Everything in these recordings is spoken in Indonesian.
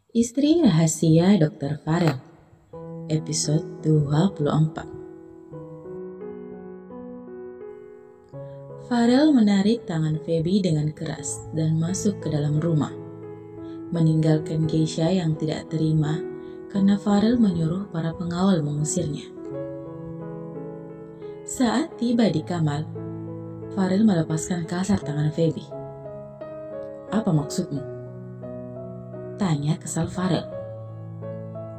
Istri Rahasia Dr. Farel, episode 24. Farel menarik tangan Feby dengan keras dan masuk ke dalam rumah, meninggalkan Geisha yang tidak terima karena Farel menyuruh para pengawal mengusirnya. Saat tiba di kamar, Farel melepaskan kasar tangan Feby. "Apa maksudmu?" tanya kesal Farel.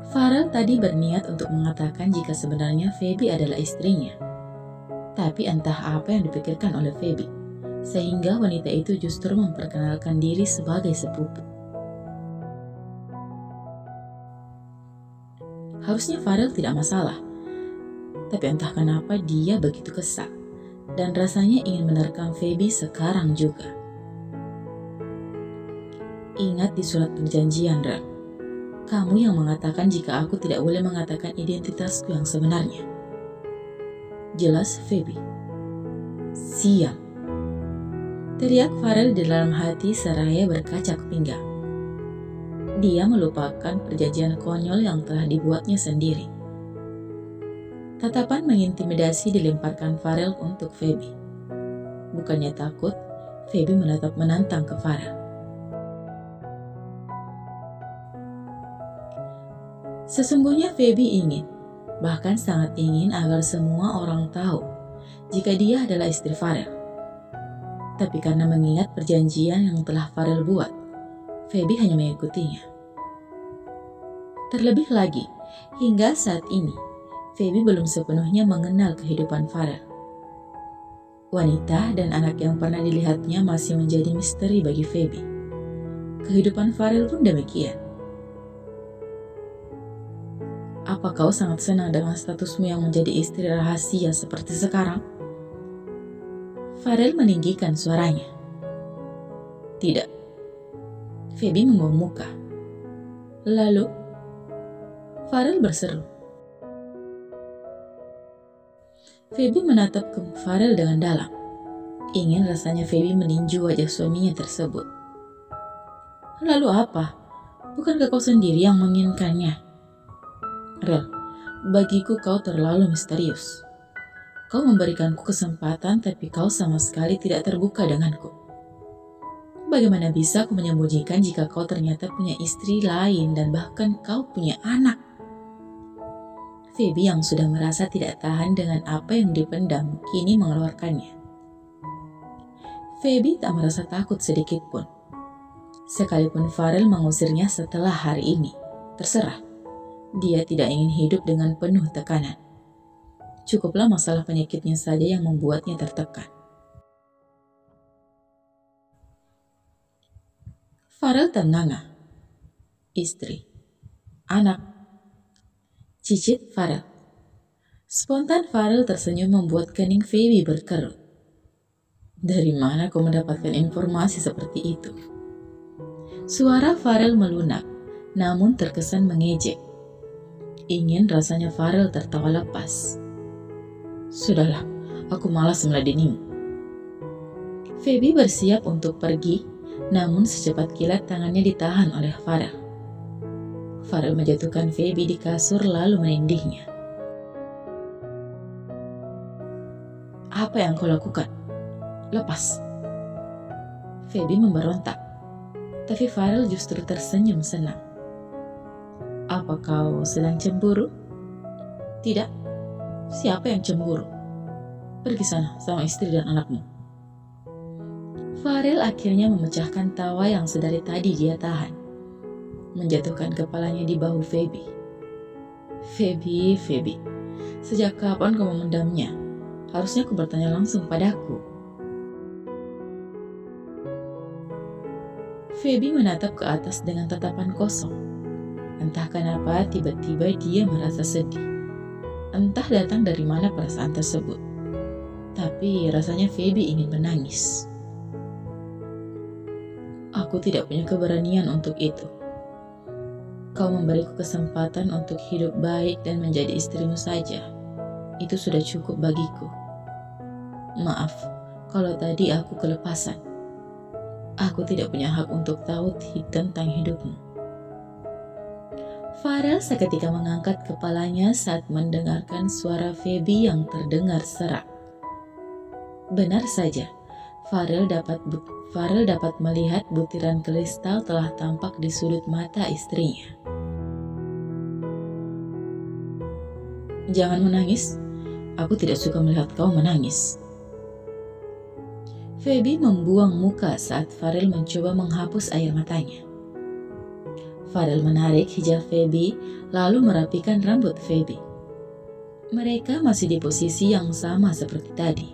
Farel tadi berniat untuk mengatakan jika sebenarnya Feby adalah istrinya. Tapi entah apa yang dipikirkan oleh Feby, sehingga wanita itu justru memperkenalkan diri sebagai sepupu. Harusnya Farel tidak masalah, tapi entah kenapa dia begitu kesal, dan rasanya ingin menerkam Feby sekarang juga. "Ingat di surat perjanjian, Rel. Kamu yang mengatakan jika aku tidak boleh mengatakan identitasku yang sebenarnya." Jelas Feby. "Sial!" teriak Farel di dalam hati seraya berkaca ke pinggang. Dia melupakan perjanjian konyol yang telah dibuatnya sendiri. Tatapan mengintimidasi dilemparkan Farel untuk Feby. Bukannya takut, Feby menatap menantang ke Farel. Sesungguhnya Feby ingin, bahkan sangat ingin agar semua orang tahu jika dia adalah istri Farel. Tapi karena mengingat perjanjian yang telah Farel buat, Feby hanya mengikutinya. Terlebih lagi, hingga saat ini, Feby belum sepenuhnya mengenal kehidupan Farel. Wanita dan anak yang pernah dilihatnya masih menjadi misteri bagi Feby. Kehidupan Farel pun demikian. "Apa kau sangat senang dengan statusmu yang menjadi istri rahasia seperti sekarang?" Farel meninggikan suaranya. "Tidak." Feby membuang muka. "Lalu?" Farel berseru. Feby menatap ke Farel dengan dalam. Ingin rasanya Feby meninju wajah suaminya tersebut. "Lalu apa? Bukankah kau sendiri yang menginginkannya?" "Rel, bagiku kau terlalu misterius. Kau memberikanku kesempatan tapi kau sama sekali tidak terbuka denganku. Bagaimana bisa aku menyembunyikan jika kau ternyata punya istri lain dan bahkan kau punya anak?" Feby yang sudah merasa tidak tahan dengan apa yang dipendam kini mengeluarkannya. Feby tak merasa takut sedikit pun. Sekalipun Farel mengusirnya setelah hari ini, terserah. Dia tidak ingin hidup dengan penuh tekanan. Cukuplah masalah penyakitnya saja yang membuatnya tertekan. Farel ternganga. Istri, anak, cicit Farel. Spontan Farel tersenyum membuat kening Feby berkerut. "Dari mana kau mendapatkan informasi seperti itu?" Suara Farel melunak, namun terkesan mengejek. Ingin rasanya Farel tertawa lepas. "Sudahlah, aku malas meladenimu." Feby bersiap untuk pergi, namun secepat kilat tangannya ditahan oleh Farel. Farel menjatuhkan Feby di kasur lalu menindihnya. "Apa yang kau lakukan? Lepas." Feby memberontak, tapi Farel justru tersenyum senang. "Apa kau sedang cemburu?" "Tidak. Siapa yang cemburu? Pergi sana sama istri dan anakmu." Farel akhirnya memecahkan tawa yang sedari tadi dia tahan, menjatuhkan kepalanya di bahu Feby. Feby, sejak kapan kau memendamnya? Harusnya kau bertanya langsung padaku." Feby menatap ke atas dengan tatapan kosong. Entah kenapa tiba-tiba dia merasa sedih. Entah datang dari mana perasaan tersebut. Tapi rasanya Feby ingin menangis. "Aku tidak punya keberanian untuk itu. Kau memberiku kesempatan untuk hidup baik dan menjadi istrimu saja. Itu sudah cukup bagiku. Maaf kalau tadi aku kelepasan. Aku tidak punya hak untuk tahu tentang hidupmu." Farel seketika mengangkat kepalanya saat mendengarkan suara Feby yang terdengar serak. Benar saja, Farel dapat melihat butiran kristal telah tampak di sudut mata istrinya. "Jangan menangis, aku tidak suka melihat kau menangis." Feby membuang muka saat Farel mencoba menghapus air matanya. Farel menarik hijab Feby lalu merapikan rambut Feby. Mereka masih di posisi yang sama seperti tadi.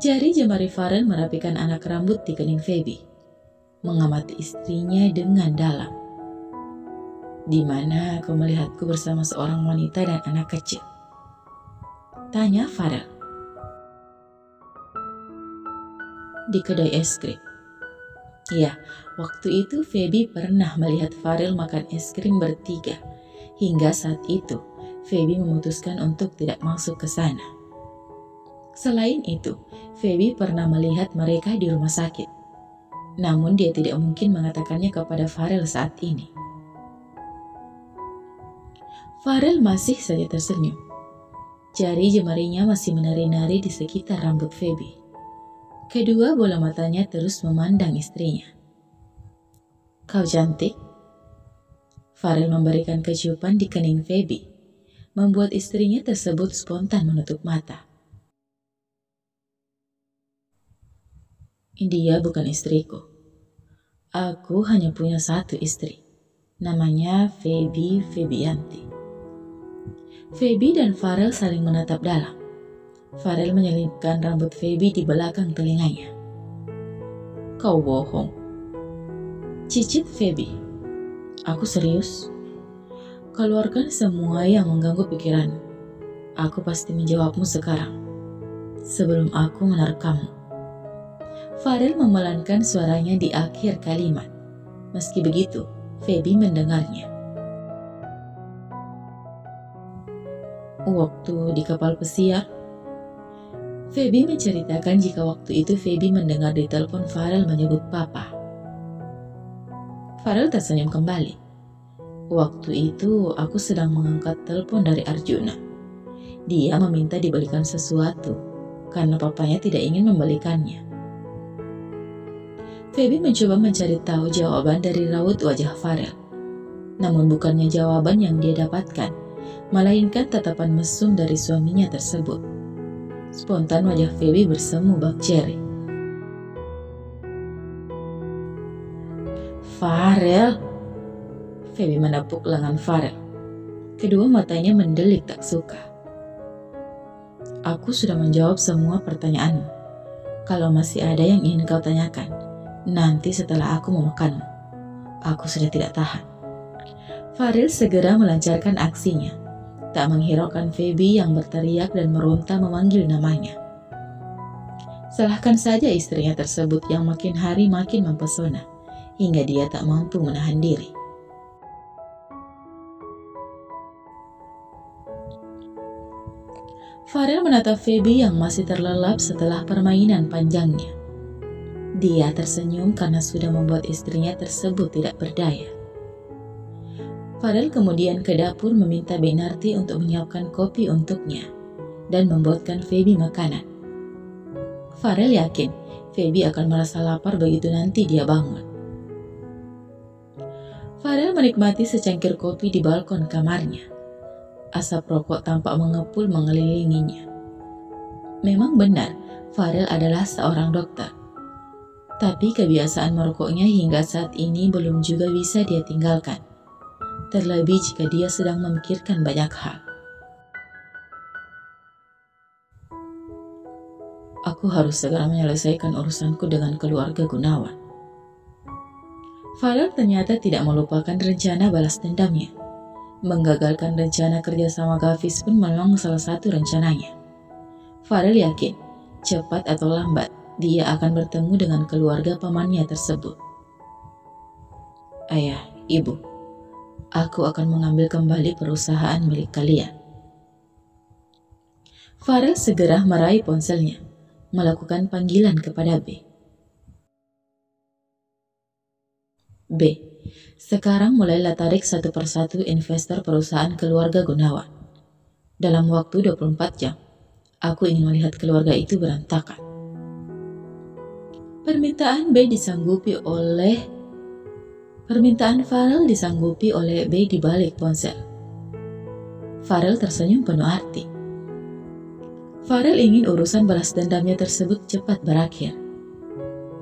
Jari jemari Farel merapikan anak rambut di kening Feby, mengamati istrinya dengan dalam. "Di mana kau melihatku bersama seorang wanita dan anak kecil?" tanya Farel. "Di kedai es krim." Ya, waktu itu Feby pernah melihat Farel makan es krim bertiga. Hingga saat itu, Feby memutuskan untuk tidak masuk ke sana. Selain itu, Feby pernah melihat mereka di rumah sakit. Namun dia tidak mungkin mengatakannya kepada Farel saat ini. Farel masih saja tersenyum. Jari jemarinya masih menari-nari di sekitar rambut Feby. Kedua bola matanya terus memandang istrinya. "Kau cantik." Farel memberikan kecupan di kening Feby, membuat istrinya tersebut spontan menutup mata. "Dia bukan istriku. Aku hanya punya satu istri. Namanya Feby Febianti." Feby dan Farel saling menatap dalam. Farel menyelipkan rambut Feby di belakang telinganya. "Kau bohong," cicit Feby. "Aku serius. Keluarkan semua yang mengganggu pikiranmu. Aku pasti menjawabmu sekarang, sebelum aku menerkammu." Farel memelankan suaranya di akhir kalimat. Meski begitu, Feby mendengarnya. "Waktu di kapal pesiar," Feby menceritakan jika waktu itu Feby mendengar di telepon Farel menyebut papa. Farel tersenyum kembali. "Waktu itu aku sedang mengangkat telepon dari Arjuna. Dia meminta dibelikan sesuatu karena papanya tidak ingin membelikannya." Feby mencoba mencari tahu jawaban dari raut wajah Farel. Namun bukannya jawaban yang dia dapatkan, melainkan tatapan mesum dari suaminya tersebut. Spontan wajah Feby bersemu bak jeri. "Farel!" Feby menepuk lengan Farel. Kedua matanya mendelik tak suka. "Aku sudah menjawab semua pertanyaanmu. Kalau masih ada yang ingin kau tanyakan, nanti setelah aku memakanmu. Aku sudah tidak tahan." Farel segera melancarkan aksinya, tak menghiraukan Feby yang berteriak dan meronta memanggil namanya. Salahkan saja istrinya tersebut yang makin hari makin mempesona, hingga dia tak mampu menahan diri. Farel menatap Feby yang masih terlelap setelah permainan panjangnya. Dia tersenyum karena sudah membuat istrinya tersebut tidak berdaya. Farel kemudian ke dapur meminta Benarti untuk menyiapkan kopi untuknya dan membuatkan Feby makanan. Farel yakin Feby akan merasa lapar begitu nanti dia bangun. Farel menikmati secangkir kopi di balkon kamarnya. Asap rokok tampak mengepul mengelilinginya. Memang benar, Farel adalah seorang dokter. Tapi kebiasaan merokoknya hingga saat ini belum juga bisa dia tinggalkan. Terlebih jika dia sedang memikirkan banyak hal. "Aku harus segera menyelesaikan urusanku dengan keluarga Gunawan." Farel ternyata tidak melupakan rencana balas dendamnya. Menggagalkan rencana kerjasama Gavis pun memang salah satu rencananya. Farel yakin, cepat atau lambat, dia akan bertemu dengan keluarga pamannya tersebut. "Ayah, Ibu, aku akan mengambil kembali perusahaan milik kalian." Farel segera meraih ponselnya, melakukan panggilan kepada B. "B, Sekarang mulailah tarik satu persatu investor perusahaan keluarga Gunawan. Dalam waktu 24 jam, aku ingin melihat keluarga itu berantakan. Permintaan Farel disanggupi oleh B di balik ponsel. Farel tersenyum penuh arti. Farel ingin urusan balas dendamnya tersebut cepat berakhir.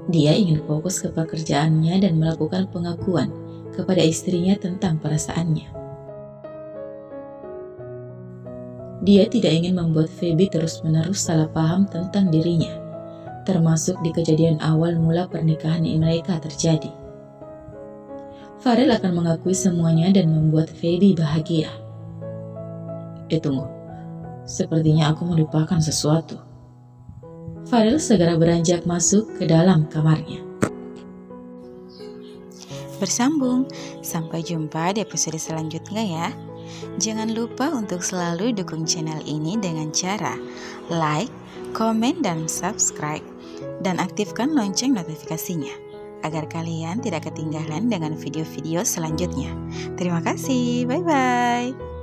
Dia ingin fokus ke pekerjaannya dan melakukan pengakuan kepada istrinya tentang perasaannya. Dia tidak ingin membuat Feby terus-menerus salah paham tentang dirinya, termasuk di kejadian awal mula pernikahan mereka terjadi. Farel akan mengakui semuanya dan membuat Feby bahagia. Tunggu, sepertinya aku melupakan sesuatu. Farel segera beranjak masuk ke dalam kamarnya. Bersambung, sampai jumpa di episode selanjutnya ya. Jangan lupa untuk selalu dukung channel ini dengan cara like, komen, dan subscribe. Dan aktifkan lonceng notifikasinya, agar kalian tidak ketinggalan dengan video-video selanjutnya. Terima kasih, bye-bye.